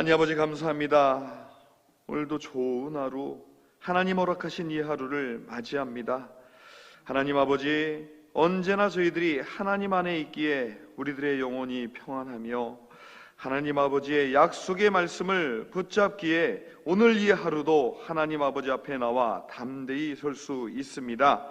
하나님 아버지 감사합니다. 오늘도 좋은 하루, 하나님 허락하신 이 하루를 맞이합니다. 하나님 아버지, 언제나 저희들이 하나님 안에 있기에 우리들의 영혼이 평안하며 하나님 아버지의 약속의 말씀을 붙잡기에 오늘 이 하루도 하나님 아버지 앞에 나와 담대히 설 수 있습니다.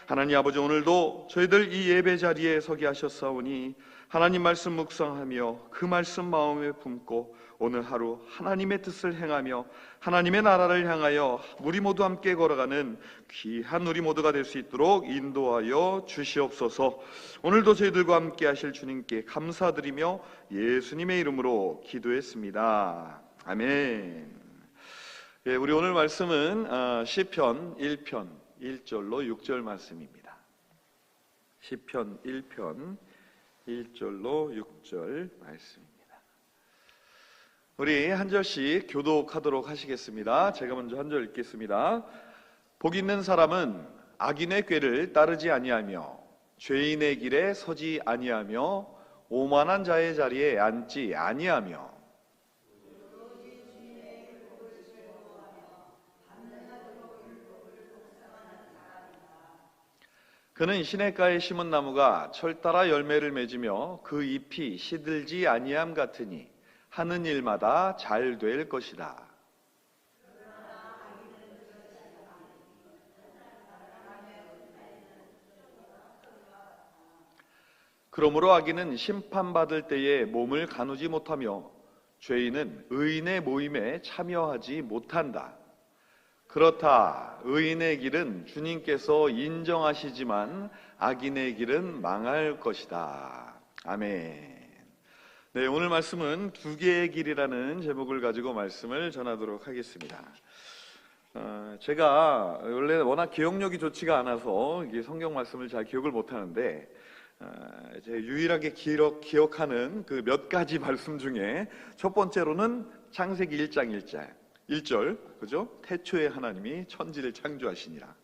하나님 아버지, 오늘도 저희들 이 예배 자리에 서게 하셨사오니 하나님 말씀 묵상하며 그 말씀 마음에 품고 오늘 하루 하나님의 뜻을 행하며 하나님의 나라를 향하여 우리 모두 함께 걸어가는 귀한 우리 모두가 될 수 있도록 인도하여 주시옵소서. 오늘도 저희들과 함께 하실 주님께 감사드리며 예수님의 이름으로 기도했습니다. 아멘. 예, 우리 오늘 말씀은 시편 1편 1절로 6절 말씀입니다. 시편 1편 1절로 6절 말씀입니다. 우리 한 절씩 교독하도록 하시겠습니다. 제가 먼저 한 절 읽겠습니다. 복 있는 사람은 악인의 꾀를 따르지 아니하며 죄인의 길에 서지 아니하며 오만한 자의 자리에 앉지 아니하며 그는 시냇가에 심은 나무가 철 따라 열매를 맺으며 그 잎이 시들지 아니함 같으니 하는 일마다 잘 될 것이다. 그러므로 악인은 심판받을 때에 몸을 가누지 못하며 죄인은 의인의 모임에 참여하지 못한다. 그렇다. 의인의 길은 주님께서 인정하시지만 악인의 길은 망할 것이다. 아멘. 네, 오늘 말씀은 두 개의 길이라는 제목을 가지고 말씀을 전하도록 하겠습니다. 제가 원래 워낙 기억력이 좋지가 않아서 이게 성경 말씀을 잘 기억을 못하는데 제가 유일하게 기억하는 그 몇 가지 말씀 중에 첫 번째로는 창세기 1장 1절, 그죠? 태초에 하나님이 천지를 창조하시니라.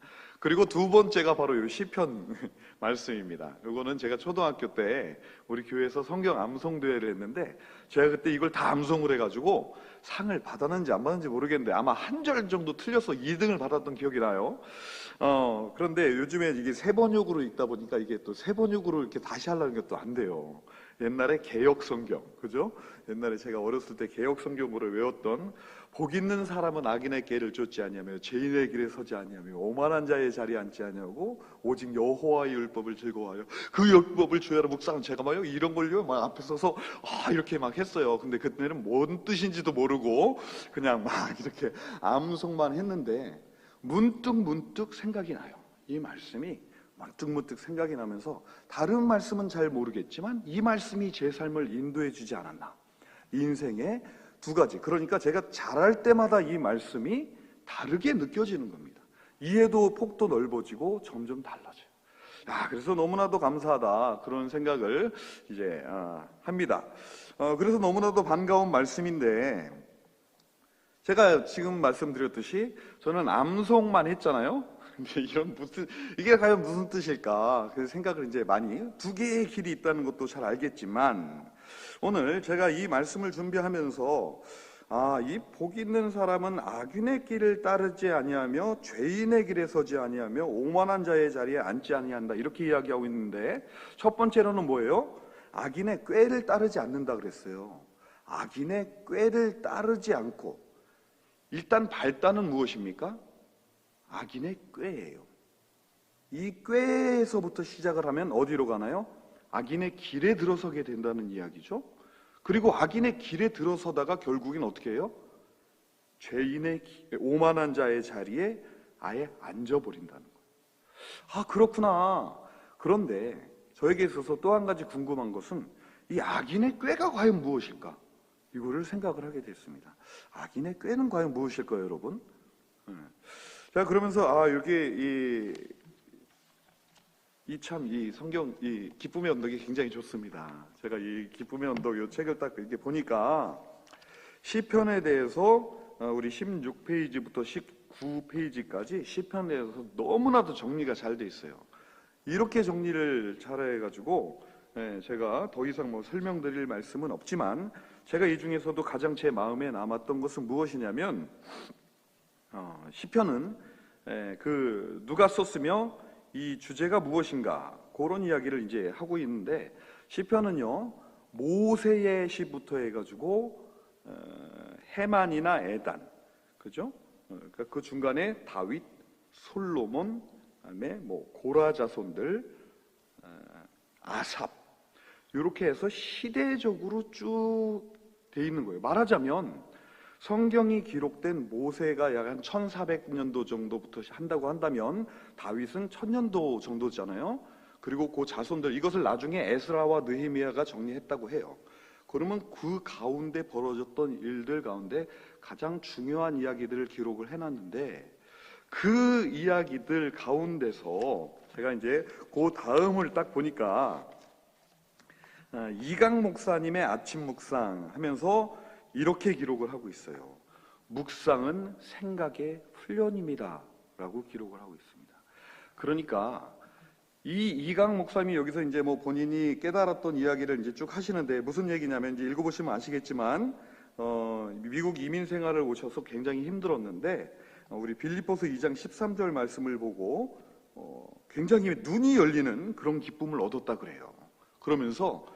그리고 두 번째가 바로 이 시편 말씀입니다. 이거는 제가 초등학교 때 우리 교회에서 성경 암송 대회를 했는데 제가 그때 이걸 다 암송을 해가지고 상을 받았는지 안 받았는지 모르겠는데 아마 한 절 정도 틀려서 2등을 받았던 기억이 나요. 그런데 요즘에 이게 세번역으로 읽다 보니까 이게 또 세번역으로 이렇게 다시 하려는 것도 안 돼요. 옛날에 개역 성경, 그죠? 옛날에 제가 어렸을 때 개역 성경으로 외웠던 복 있는 사람은 악인의 길을 쫓지 아니하며 죄인의 길에 서지 아니하며 오만한 자의 자리에 앉지 아니하고 오직 여호와의 율법을 즐거워하여 그 율법을 주야로 묵상하는 제가 막요 이런 걸요 막 앞에 서서 이렇게 막 했어요. 근데 그때는 뭔 뜻인지도 모르고 그냥 막 이렇게 암송만 했는데 문득 생각이 나요. 이 말씀이 문득 생각이 나면서 다른 말씀은 잘 모르겠지만 이 말씀이 제 삶을 인도해 주지 않았나. 인생의 두 가지. 그러니까 제가 자랄 때마다 이 말씀이 다르게 느껴지는 겁니다. 이해도 폭도 넓어지고 점점 달라져요. 그래서 너무나도 감사하다 그런 생각을 이제 합니다. 그래서 너무나도 반가운 말씀인데 제가 지금 말씀드렸듯이 저는 암송만 했잖아요. 근데 이게 과연 무슨 뜻일까? 그 생각을 이제 많이 두 개의 길이 있다는 것도 잘 알겠지만 오늘 제가 이 말씀을 준비하면서 이 복 있는 사람은 악인의 길을 따르지 아니하며 죄인의 길에 서지 아니하며 오만한 자의 자리에 앉지 아니한다 이렇게 이야기하고 있는데 첫 번째로는 뭐예요? 악인의 꾀를 따르지 않는다 그랬어요. 악인의 꾀를 따르지 않고 일단 발단은 무엇입니까? 악인의 꾀예요. 이 꾀에서부터 시작을 하면 어디로 가나요? 악인의 길에 들어서게 된다는 이야기죠. 그리고 악인의 길에 들어서다가 결국엔 어떻게 해요? 죄인의 오만한 자의 자리에 아예 앉아버린다는 거예요. 그렇구나. 그런데 저에게 있어서 또 한 가지 궁금한 것은 이 악인의 꾀가 과연 무엇일까? 이거를 생각을 하게 됐습니다. 악인의 꾀는 과연 무엇일까요, 여러분? 자, 그러면서 이렇게 이 성경 이 기쁨의 언덕이 굉장히 좋습니다. 제가 이 기쁨의 언덕 이 책을 딱 이렇게 보니까 시편에 대해서 우리 16페이지부터 19페이지까지 시편에 대해서 너무나도 정리가 잘 돼 있어요. 이렇게 정리를 잘 해가지고 제가 더 이상 설명드릴 말씀은 없지만 제가 이 중에서도 가장 제 마음에 남았던 것은 무엇이냐면 시편은 누가 썼으며 이 주제가 무엇인가 그런 이야기를 이제 하고 있는데, 시편은요 모세의 시부터 해가지고 헤만이나 에단, 그죠? 그러니까 그 중간에 다윗, 솔로몬, 그다음에 뭐 고라 자손들, 아삽, 이렇게 해서 시대적으로 쭉 돼 있는 거예요. 말하자면 성경이 기록된 모세가 약 한 1400년도 정도부터 한다고 한다면 다윗은 1000년도 정도잖아요. 그리고 그 자손들, 이것을 나중에 에스라와 느헤미야가 정리했다고 해요. 그러면 그 가운데 벌어졌던 일들 가운데 가장 중요한 이야기들을 기록을 해놨는데, 그 이야기들 가운데서 제가 이제 그 다음을 딱 보니까 이강 목사님의 아침 묵상 하면서 이렇게 기록을 하고 있어요. 묵상은 생각의 훈련입니다 라고 기록을 하고 있습니다. 그러니까 이 이강 목사님이 여기서 이제 뭐 본인이 깨달았던 이야기를 이제 쭉 하시는데, 무슨 얘기냐면 이제 읽어보시면 아시겠지만 미국 이민 생활을 오셔서 굉장히 힘들었는데 우리 빌립보서 2장 13절 말씀을 보고 굉장히 눈이 열리는 그런 기쁨을 얻었다 그래요. 그러면서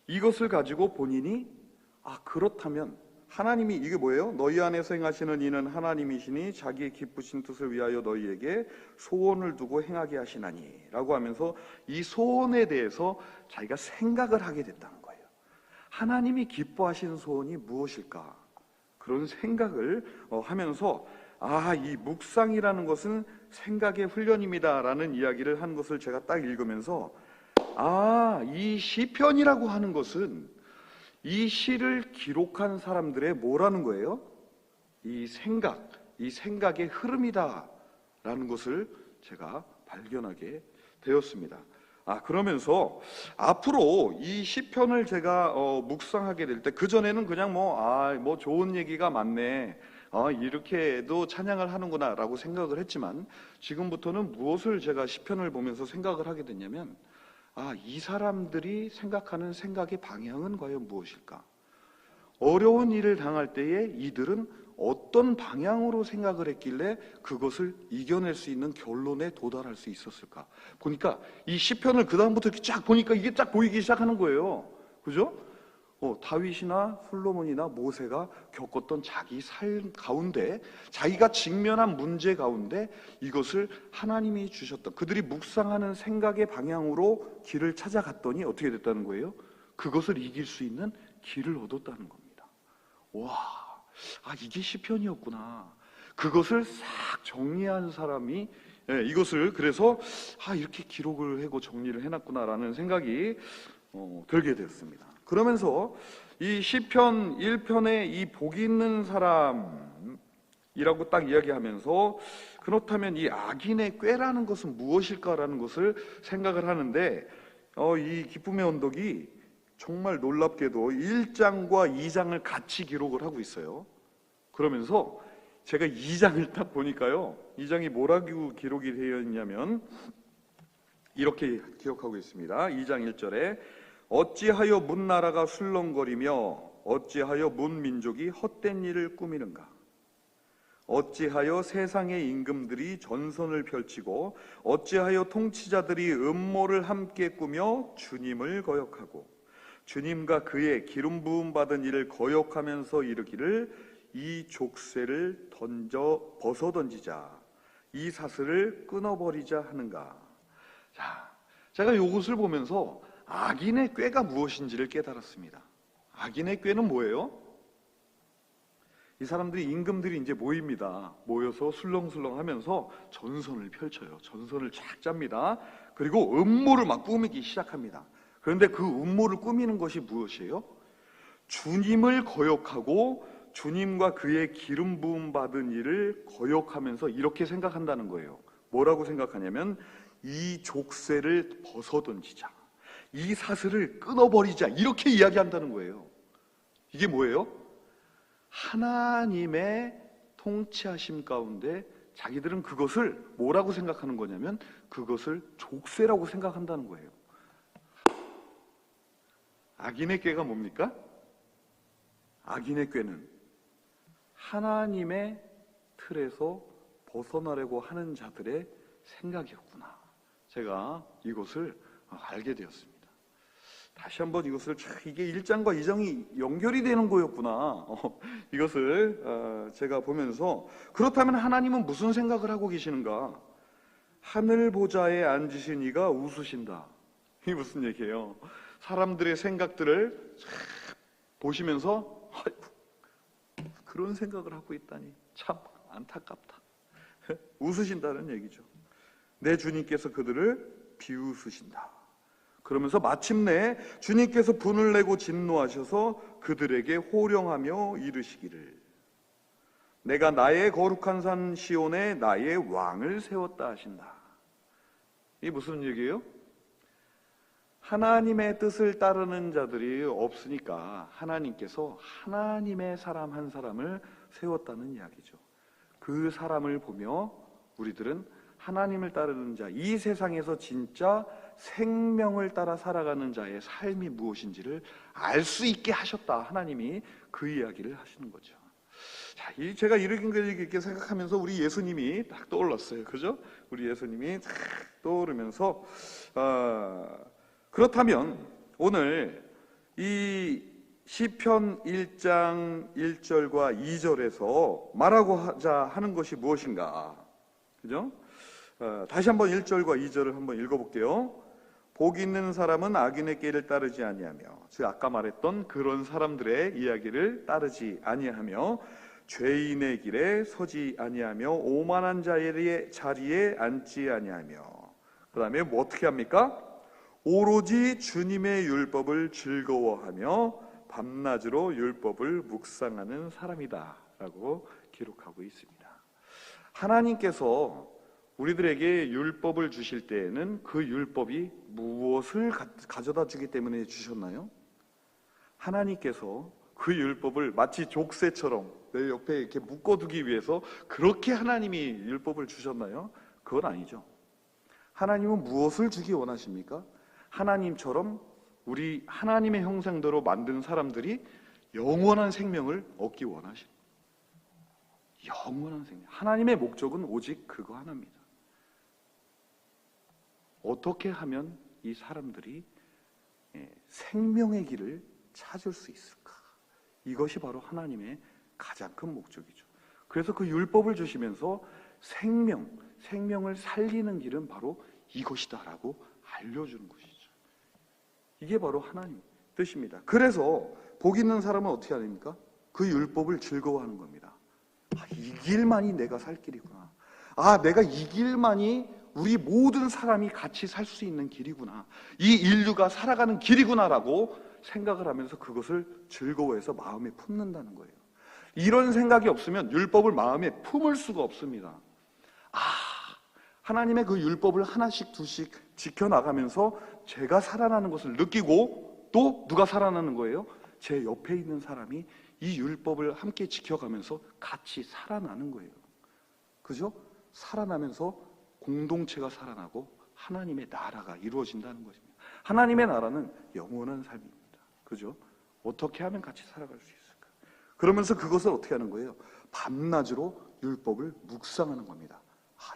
이것을 가지고 본인이 그렇다면 하나님이, 이게 뭐예요? 너희 안에서 행하시는 이는 하나님이시니 자기의 기쁘신 뜻을 위하여 너희에게 소원을 두고 행하게 하시나니 라고 하면서 이 소원에 대해서 자기가 생각을 하게 됐다는 거예요. 하나님이 기뻐하시는 소원이 무엇일까? 그런 생각을 하면서 이 묵상이라는 것은 생각의 훈련입니다 라는 이야기를 한 것을 제가 딱 읽으면서 이 시편이라고 하는 것은 이 시를 기록한 사람들의 뭐라는 거예요? 이 생각의 흐름이다 라는 것을 제가 발견하게 되었습니다. 그러면서 앞으로 이 시편을 제가 묵상하게 될 때, 그전에는 그냥 뭐 좋은 얘기가 많네, 이렇게도 찬양을 하는구나 라고 생각을 했지만, 지금부터는 무엇을 제가 시편을 보면서 생각을 하게 됐냐면, 이 사람들이 생각하는 생각의 방향은 과연 무엇일까? 어려운 일을 당할 때에 이들은 어떤 방향으로 생각을 했길래 그것을 이겨낼 수 있는 결론에 도달할 수 있었을까? 보니까 이 시편을 그 다음부터 이렇게 쫙 보니까 이게 쫙 보이기 시작하는 거예요. 그죠? 다윗이나 솔로몬이나 모세가 겪었던 자기 삶 가운데, 자기가 직면한 문제 가운데 이것을 하나님이 주셨던, 그들이 묵상하는 생각의 방향으로 길을 찾아갔더니 어떻게 됐다는 거예요? 그것을 이길 수 있는 길을 얻었다는 겁니다. 이게 시편이었구나. 그것을 싹 정리한 사람이 이것을 그래서 이렇게 기록을 하고 정리를 해놨구나라는 생각이 들게 되었습니다. 그러면서 이 시편 1편에 이 복이 있는 사람이라고 딱 이야기하면서, 그렇다면 이 악인의 꾀라는 것은 무엇일까라는 것을 생각을 하는데, 이 기쁨의 언덕이 정말 놀랍게도 1장과 2장을 같이 기록을 하고 있어요. 그러면서 제가 2장을 딱 보니까요, 2장이 뭐라고 기록이 되어 있냐면 이렇게 기록하고 있습니다. 2장 1절에 어찌하여 문나라가 술렁거리며 어찌하여 문민족이 헛된 일을 꾸미는가? 어찌하여 세상의 임금들이 전선을 펼치고 어찌하여 통치자들이 음모를 함께 꾸며 주님을 거역하고 주님과 그의 기름 부음 받은 이를 거역하면서 이르기를 이 족쇄를 벗어 던지자, 이 사슬을 끊어버리자 하는가? 제가 이것을 보면서 악인의 꾀가 무엇인지를 깨달았습니다. 악인의 꾀는 뭐예요? 이 사람들이, 임금들이 이제 모입니다. 모여서 술렁술렁 하면서 전선을 펼쳐요. 전선을 쫙 짭니다. 그리고 음모를 막 꾸미기 시작합니다. 그런데 그 음모를 꾸미는 것이 무엇이에요? 주님을 거역하고 주님과 그의 기름 부음 받은 이를 거역하면서 이렇게 생각한다는 거예요. 뭐라고 생각하냐면 이 족쇄를 벗어 던지자, 이 사슬을 끊어버리자, 이렇게 이야기한다는 거예요. 이게 뭐예요? 하나님의 통치하심 가운데 자기들은 그것을 뭐라고 생각하는 거냐면 그것을 족쇄라고 생각한다는 거예요. 악인의 꾀가 뭡니까? 악인의 꾀는 하나님의 틀에서 벗어나려고 하는 자들의 생각이었구나. 제가 이것을 알게 되었습니다. 다시 한번 이것을 이게 1장과 2장이 연결이 되는 거였구나. 이것을 제가 보면서, 그렇다면 하나님은 무슨 생각을 하고 계시는가? 하늘 보좌에 앉으신 이가 웃으신다. 이게 무슨 얘기예요? 사람들의 생각들을 보시면서 그런 생각을 하고 있다니 참 안타깝다. 웃으신다는 얘기죠. 내 주님께서 그들을 비웃으신다. 그러면서 마침내 주님께서 분을 내고 진노하셔서 그들에게 호령하며 이르시기를, 내가 나의 거룩한 산 시온에 나의 왕을 세웠다 하신다. 이게 무슨 얘기예요? 하나님의 뜻을 따르는 자들이 없으니까 하나님께서 하나님의 사람 한 사람을 세웠다는 이야기죠. 그 사람을 보며 우리들은 하나님을 따르는 자, 이 세상에서 진짜 생명을 따라 살아가는 자의 삶이 무엇인지를 알 수 있게 하셨다. 하나님이 그 이야기를 하시는 거죠. 자, 제가 이렇게 생각하면서 우리 예수님이 딱 떠올랐어요. 그죠? 우리 예수님이 딱 떠오르면서, 그렇다면 오늘 이 시편 1장 1절과 2절에서 말하고자 하는 것이 무엇인가? 그죠? 다시 한번 1절과 2절을 한번 읽어볼게요. 복 있는 사람은 악인의 길을 따르지 아니하며, 즉 아까 말했던 그런 사람들의 이야기를 따르지 아니하며, 죄인의 길에 서지 아니하며, 오만한 자의 자리에 앉지 아니하며, 그 다음에 뭐 어떻게 합니까? 오로지 주님의 율법을 즐거워하며 밤낮으로 율법을 묵상하는 사람이다 라고 기록하고 있습니다. 하나님께서 우리들에게 율법을 주실 때에는 그 율법이 무엇을 가져다 주기 때문에 주셨나요? 하나님께서 그 율법을 마치 족쇄처럼 내 옆에 이렇게 묶어두기 위해서 그렇게 하나님이 율법을 주셨나요? 그건 아니죠. 하나님은 무엇을 주기 원하십니까? 하나님처럼 우리 하나님의 형상대로 만든 사람들이 영원한 생명을 얻기 원하십니다. 영원한 생명. 하나님의 목적은 오직 그거 하나입니다. 어떻게 하면 이 사람들이 생명의 길을 찾을 수 있을까? 이것이 바로 하나님의 가장 큰 목적이죠. 그래서 그 율법을 주시면서 생명을 살리는 길은 바로 이것이다라고 알려주는 것이죠. 이게 바로 하나님의 뜻입니다. 그래서 복 있는 사람은 어떻게 해야 됩니까? 그 율법을 즐거워하는 겁니다. 이 길만이 내가 살 길이구나. 내가 이 길만이 우리 모든 사람이 같이 살 수 있는 길이구나. 이 인류가 살아가는 길이구나라고 생각을 하면서 그것을 즐거워해서 마음에 품는다는 거예요. 이런 생각이 없으면 율법을 마음에 품을 수가 없습니다. 하나님의 그 율법을 하나씩 둘씩 지켜나가면서 제가 살아나는 것을 느끼고, 또 누가 살아나는 거예요? 제 옆에 있는 사람이 이 율법을 함께 지켜가면서 같이 살아나는 거예요. 그죠? 살아나면서 공동체가 살아나고 하나님의 나라가 이루어진다는 것입니다. 하나님의 나라는 영원한 삶입니다. 그죠? 어떻게 하면 같이 살아갈 수 있을까? 그러면서 그것을 어떻게 하는 거예요? 밤낮으로 율법을 묵상하는 겁니다.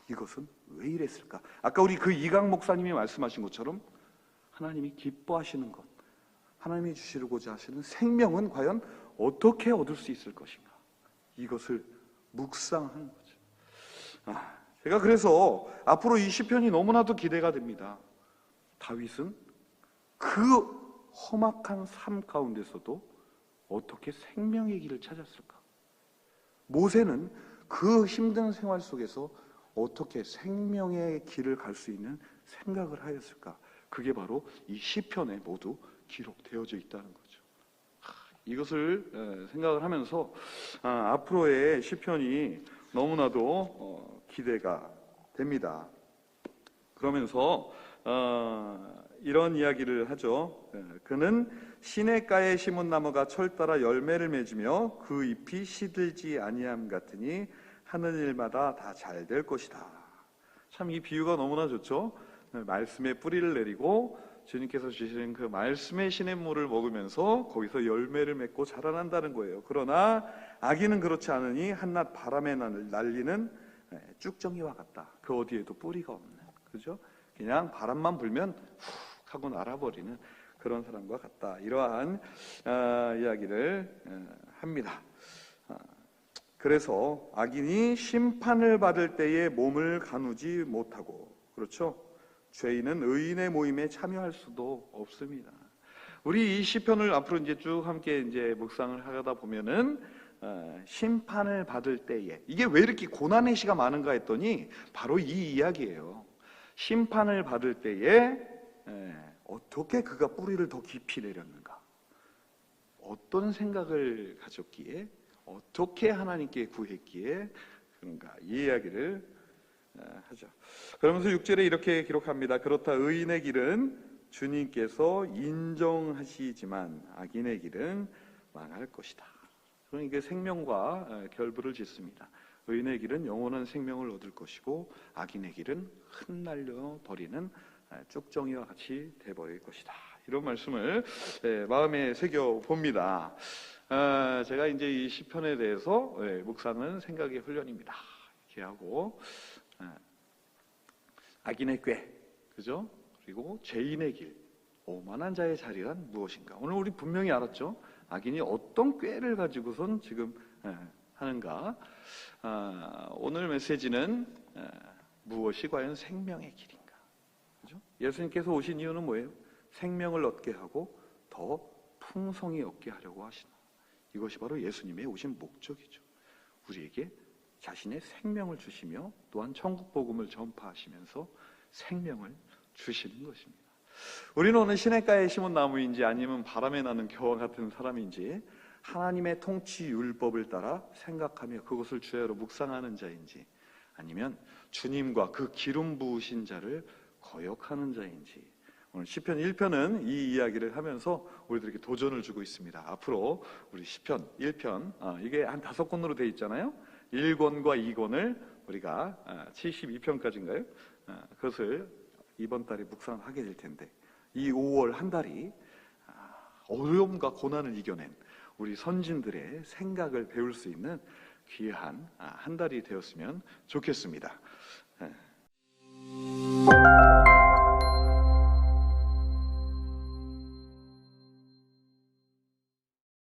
이것은 왜 이랬을까? 아까 우리 그 이강 목사님이 말씀하신 것처럼 하나님이 기뻐하시는 것, 하나님이 주시고자 하시는 생명은 과연 어떻게 얻을 수 있을 것인가? 이것을 묵상하는 거죠. 제가 그래서 앞으로 이 시편이 너무나도 기대가 됩니다. 다윗은 그 험악한 삶 가운데서도 어떻게 생명의 길을 찾았을까? 모세는 그 힘든 생활 속에서 어떻게 생명의 길을 갈 수 있는 생각을 하였을까? 그게 바로 이 시편에 모두 기록되어져 있다는 거죠. 이것을 생각을 하면서 앞으로의 시편이 너무나도 기대가 됩니다. 그러면서 이런 이야기를 하죠. 그는 시냇가에 심은 나무가 철 따라 열매를 맺으며 그 잎이 시들지 아니함 같으니 하는 일마다 다 잘 될 것이다. 참 이 비유가 너무나 좋죠. 말씀에 뿌리를 내리고 주님께서 주시는 그 말씀의 시냇물을 먹으면서 거기서 열매를 맺고 자라난다는 거예요. 그러나 아기는 그렇지 않으니 한낱 바람에 날리는 쭉정이와 같다. 그 어디에도 뿌리가 없는, 그죠? 그냥 바람만 불면 훅 하고 날아버리는 그런 사람과 같다. 이러한 이야기를 합니다. 그래서 악인이 심판을 받을 때에 몸을 가누지 못하고, 그렇죠? 죄인은 의인의 모임에 참여할 수도 없습니다. 우리 이 시편을 앞으로 이제 쭉 함께 이제 묵상을 하다 보면은 심판을 받을 때에, 이게 왜 이렇게 고난의 시가 많은가 했더니 바로 이 이야기예요. 심판을 받을 때에 어떻게 그가 뿌리를 더 깊이 내렸는가, 어떤 생각을 가졌기에, 어떻게 하나님께 구했기에 그런가, 이 이야기를 하죠. 그러면서 6절에 이렇게 기록합니다. 그렇다 의인의 길은 주님께서 인정하시지만 악인의 길은 망할 것이다. 그러니까 생명과 결부를 짓습니다. 의인의 길은 영원한 생명을 얻을 것이고 악인의 길은 흩날려 버리는 쭉정이와 같이 돼버릴 것이다. 이런 말씀을 마음에 새겨 봅니다. 제가 이제 이 시편에 대해서 묵상은 생각의 훈련입니다. 이렇게 하고 악인의 꾀, 그죠? 그리고 죄인의 길, 오만한 자의 자리란 무엇인가? 오늘 우리 분명히 알았죠? 악인이 어떤 꾀를 가지고선 지금 하는가? 오늘 메시지는 무엇이 과연 생명의 길인가? 그죠? 예수님께서 오신 이유는 뭐예요? 생명을 얻게 하고 더 풍성히 얻게 하려고 하시는, 이것이 바로 예수님의 오신 목적이죠. 우리에게 자신의 생명을 주시며 또한 천국 복음을 전파하시면서 생명을 주시는 것입니다. 우리는 오늘 시냇가에 심은 나무인지 아니면 바람에 나는 겨와 같은 사람인지, 하나님의 통치 율법을 따라 생각하며 그것을 주야로 묵상하는 자인지, 아니면 주님과 그 기름 부으신 자를 거역하는 자인지, 오늘 시편 1편은 이 이야기를 하면서 우리들에게 도전을 주고 있습니다. 앞으로 우리 시편 1편, 이게 한 5권으로 되어 있잖아요. 1권과 2권을 우리가 72편까지인가요? 그것을 이번 달에 묵상하게 될 텐데, 이 5월 한 달이 어려움과 고난을 이겨낸 우리 선진들의 생각을 배울 수 있는 귀한 한 달이 되었으면 좋겠습니다.